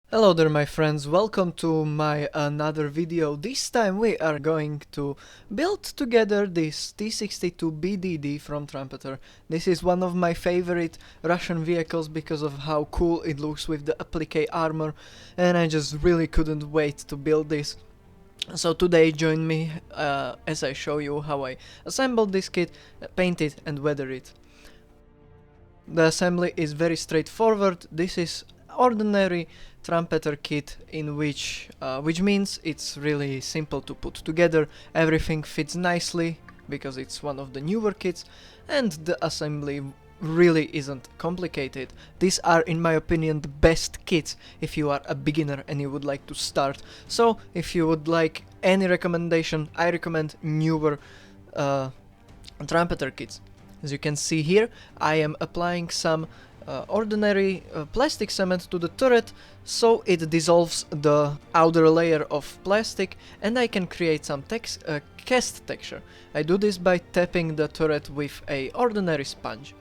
Hello there my friends, welcome to my another video. This time we are going to build together this T-62BDD from Trumpeter. This is one of my favorite Russian vehicles because of how cool it looks with the applique armor, and I just really couldn't wait to build this. So today join me as I show you how I assembled this kit, paint it and weather it. The assembly is very straightforward. This is ordinary Trumpeter kit in which means it's really simple to put together. Everything fits nicely because it's one of the newer kits, and the assembly really isn't complicated. These are, in my opinion, the best kits if you are a beginner and you would like to start. So if you would like any recommendation, I recommend newer Trumpeter kits. As you can see here, I am applying some ordinary plastic cement to the turret, so it dissolves the outer layer of plastic and I can create some cast texture. I do this by tapping the turret with a ordinary sponge.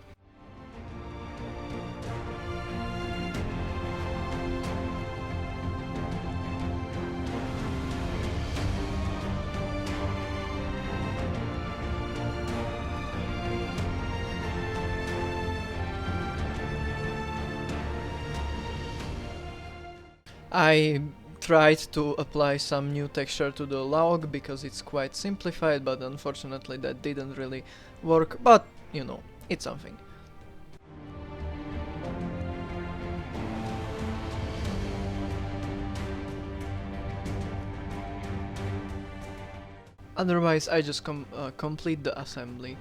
I tried to apply some new texture to the log because it's quite simplified, but unfortunately that didn't really work, but you know, it's something. Otherwise I just complete the assembly.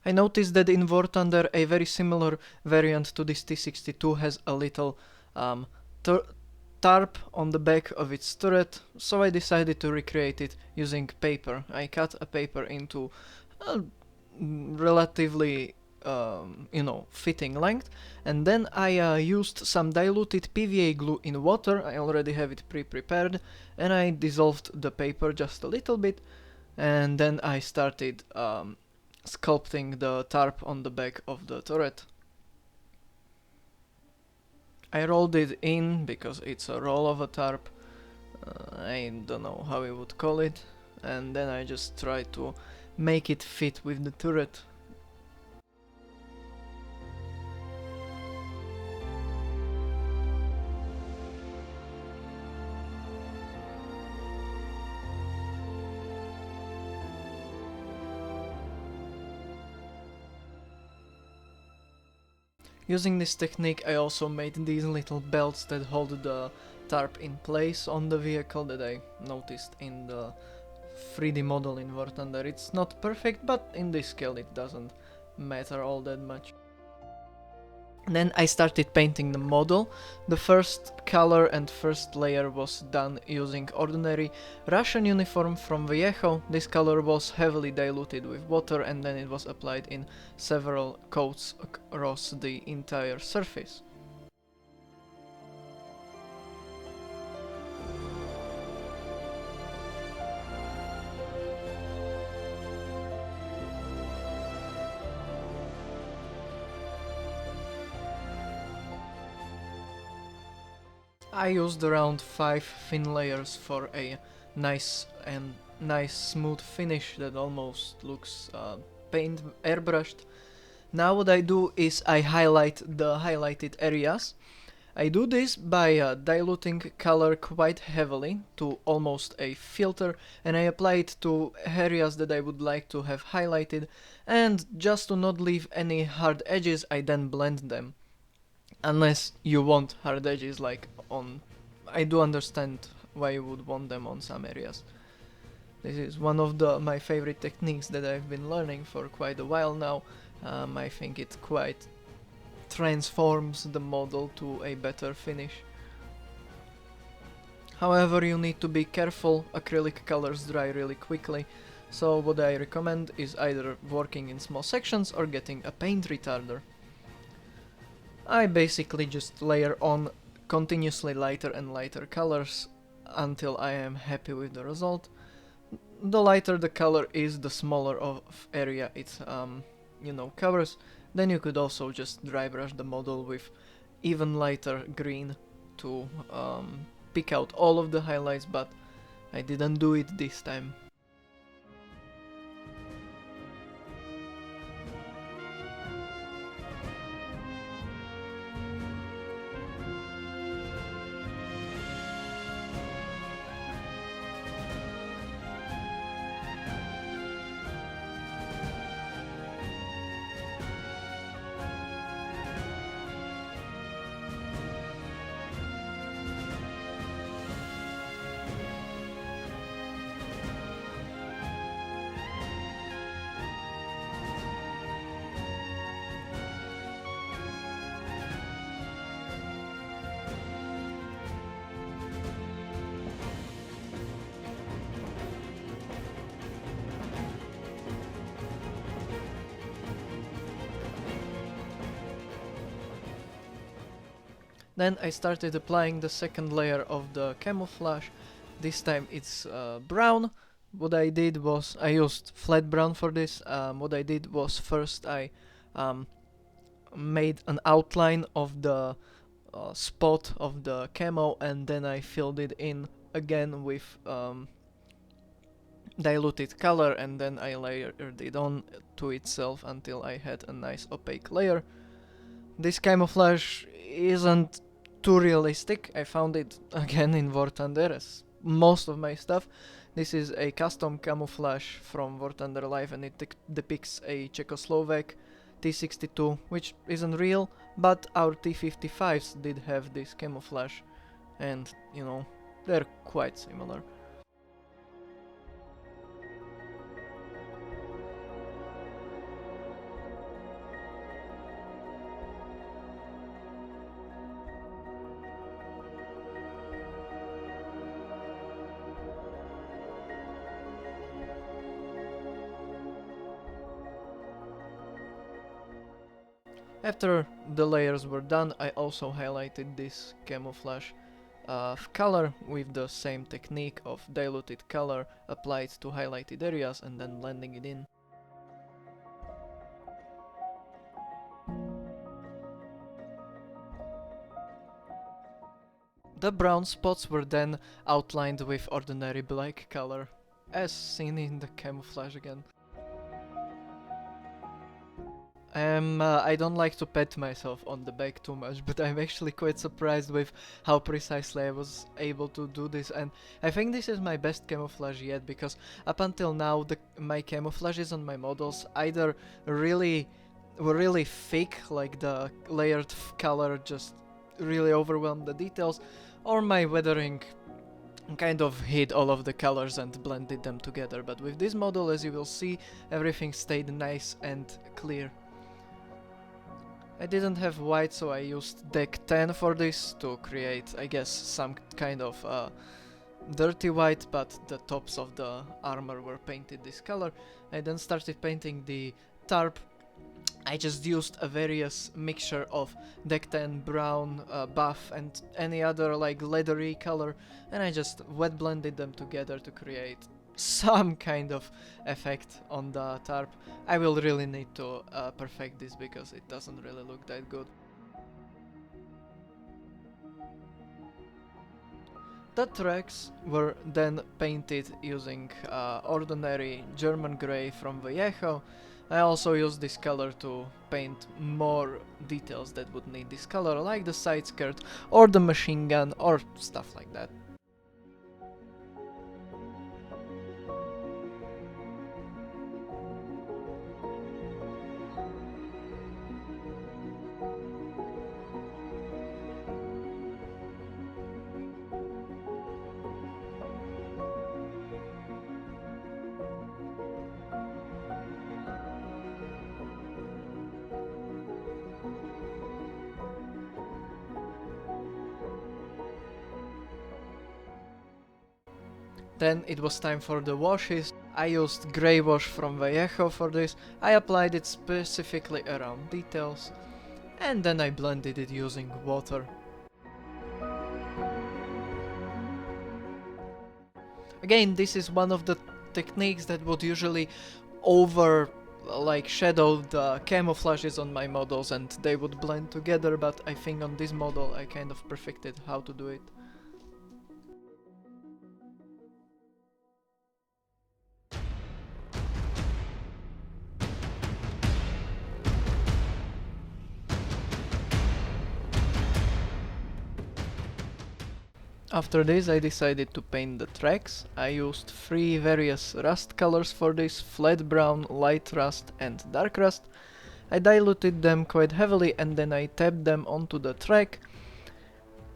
I noticed that in War Thunder a very similar variant to this T-62 has a little tarp on the back of its turret, so I decided to recreate it using paper. I cut a paper into a relatively fitting length, and then I used some diluted PVA glue in water. I already have it pre-prepared, and I dissolved the paper just a little bit, and then I started sculpting the tarp on the back of the turret. I rolled it in because it's a roll of a tarp. I don't know how we would call it, and then I just tried to make it fit with the turret. Using this technique I also made these little belts that hold the tarp in place on the vehicle that I noticed in the 3D model in War Thunder. It's not perfect, but in this scale it doesn't matter all that much. Then I started painting the model. The first color and first layer was done using ordinary Russian uniform from Vallejo. This color was heavily diluted with water and then it was applied in several coats across the entire surface. I used around 5 thin layers for a nice smooth finish that almost looks paint airbrushed. Now what I do is I highlight the highlighted areas. I do this by diluting color quite heavily to almost a filter, and I apply it to areas that I would like to have highlighted, and just to not leave any hard edges I then blend them. Unless you want hard edges like on... I do understand why you would want them on some areas. This is one of my favorite techniques that I've been learning for quite a while now. I think it quite transforms the model to a better finish. However, you need to be careful, acrylic colors dry really quickly, so what I recommend is either working in small sections or getting a paint retarder. I basically just layer on continuously lighter and lighter colors until I am happy with the result. the lighter the color is, the smaller of area it you know, covers. Then you could also just dry brush the model with even lighter green to pick out all of the highlights, but I didn't do it this time. Then I started applying the second layer of the camouflage. This time it's brown. What I did was, I used flat brown for this. What I did was, first I made an outline of the spot of the camo, and then I filled it in again with diluted color, and then I layered it on to itself until I had a nice opaque layer. This camouflage isn't too realistic. I found it again in War Thunder, as most of my stuff. This is a custom camouflage from War Thunder Live, and it depicts a Czechoslovak T-62, which isn't real, but our T-55s did have this camouflage, and you know, they're quite similar. After the layers were done, I also highlighted this camouflage color with the same technique of diluted color applied to highlighted areas and then blending it in. The brown spots were then outlined with ordinary black color, as seen in the camouflage again. I don't like to pat myself on the back too much, but I'm actually quite surprised with how precisely I was able to do this, and I think this is my best camouflage yet, because up until now my camouflages on my models either were really thick, like the layered color just really overwhelmed the details, or my weathering kind of hid all of the colors and blended them together. But with this model, as you will see, everything stayed nice and clear. I didn't have white, so I used deck 10 for this to create, I guess, some kind of dirty white, but the tops of the armor were painted this color. I then started painting the tarp. I just used a various mixture of deck 10, brown, buff, and any other like leathery color, and I just wet blended them together to create some kind of effect on the tarp. I will really need to perfect this because it doesn't really look that good. The tracks were then painted using ordinary German grey from Vallejo. I also used this color to paint more details that would need this color, like the side skirt or the machine gun or stuff like that. Then it was time for the washes. I used grey wash from Vallejo for this. I applied it specifically around details, and then I blended it using water. Again, this is one of the techniques that would usually over like shadow the camouflages on my models and they would blend together, but I think on this model I kind of perfected how to do it. After this I decided to paint the tracks. I used 3 various rust colors for this: flat brown, light rust and dark rust. I diluted them quite heavily and then I tapped them onto the track,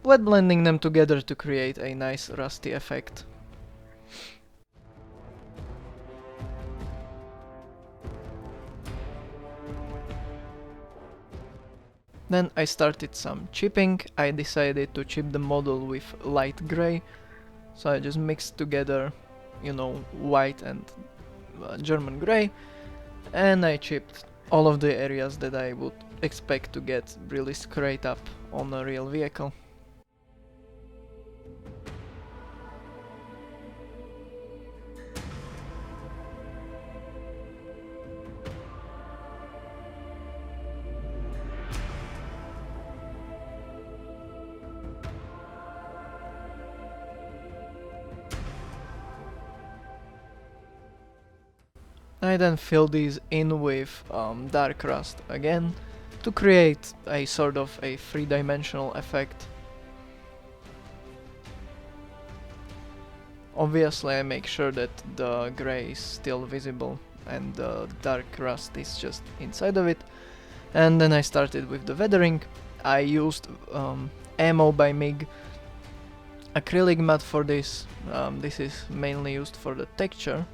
wet blending them together to create a nice rusty effect. Then I started some chipping. I decided to chip the model with light grey, so I just mixed together, you know, white and German grey, and I chipped all of the areas that I would expect to get really straight up on a real vehicle. I then fill these in with dark rust again to create a sort of a 3-dimensional effect. Obviously I make sure that the grey is still visible and the dark rust is just inside of it. And then I started with the weathering. I used Ammo by MIG acrylic matte for this. This is mainly used for the texture.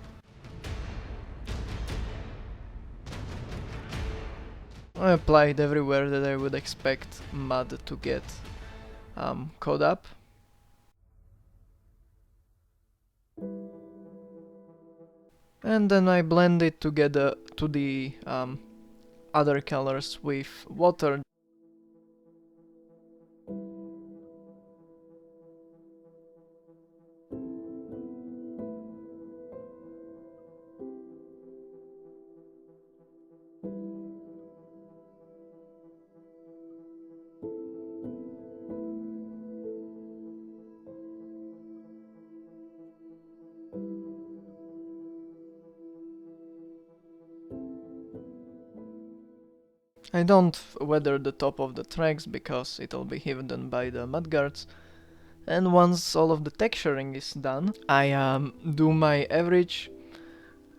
I applied everywhere that I would expect mud to get caught up. And then I blend it together to the other colors with water. I don't weather the top of the tracks because it'll be hidden by the mudguards. And once all of the texturing is done, I do my average,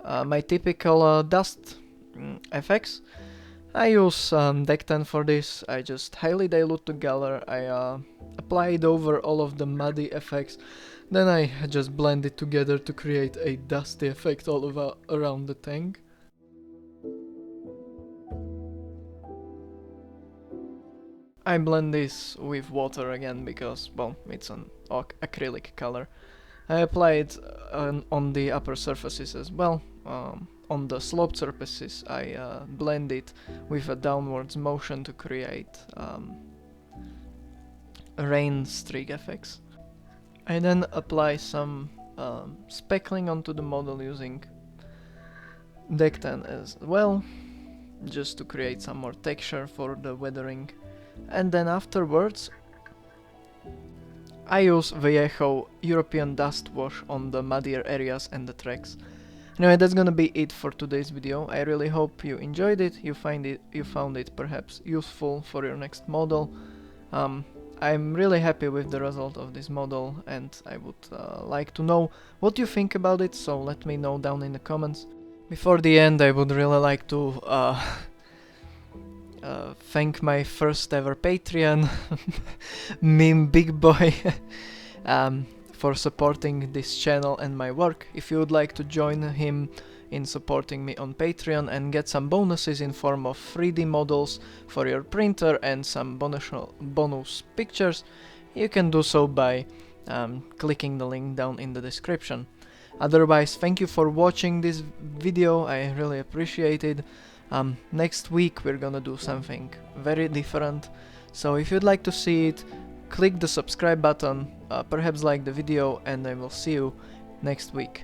my typical dust effects. I use deck 10 for this. I just highly dilute the color. I apply it over all of the muddy effects. Then I just blend it together to create a dusty effect all over around the tank. I blend this with water again because, well, it's an acrylic color. I apply it on the upper surfaces as well. On the sloped surfaces I blend it with a downwards motion to create rain streak effects. I then apply some speckling onto the model using deck 10 as well, just to create some more texture for the weathering. And then afterwards I use Vallejo European dust wash on the muddier areas and the tracks. Anyway, that's gonna be it for today's video. I really hope you enjoyed it, you found it perhaps useful for your next model. I'm really happy with the result of this model and I would like to know what you think about it, so let me know down in the comments. Before the end, I would really like to thank my first ever Patreon, Meme Big Boy, for supporting this channel and my work. If you would like to join him in supporting me on Patreon and get some bonuses in form of 3D models for your printer and some bonus pictures, you can do so by clicking the link down in the description. Otherwise, thank you for watching this video, I really appreciate it. Next week we're gonna do something very different, so if you'd like to see it, click the subscribe button, perhaps like the video, and I will see you next week.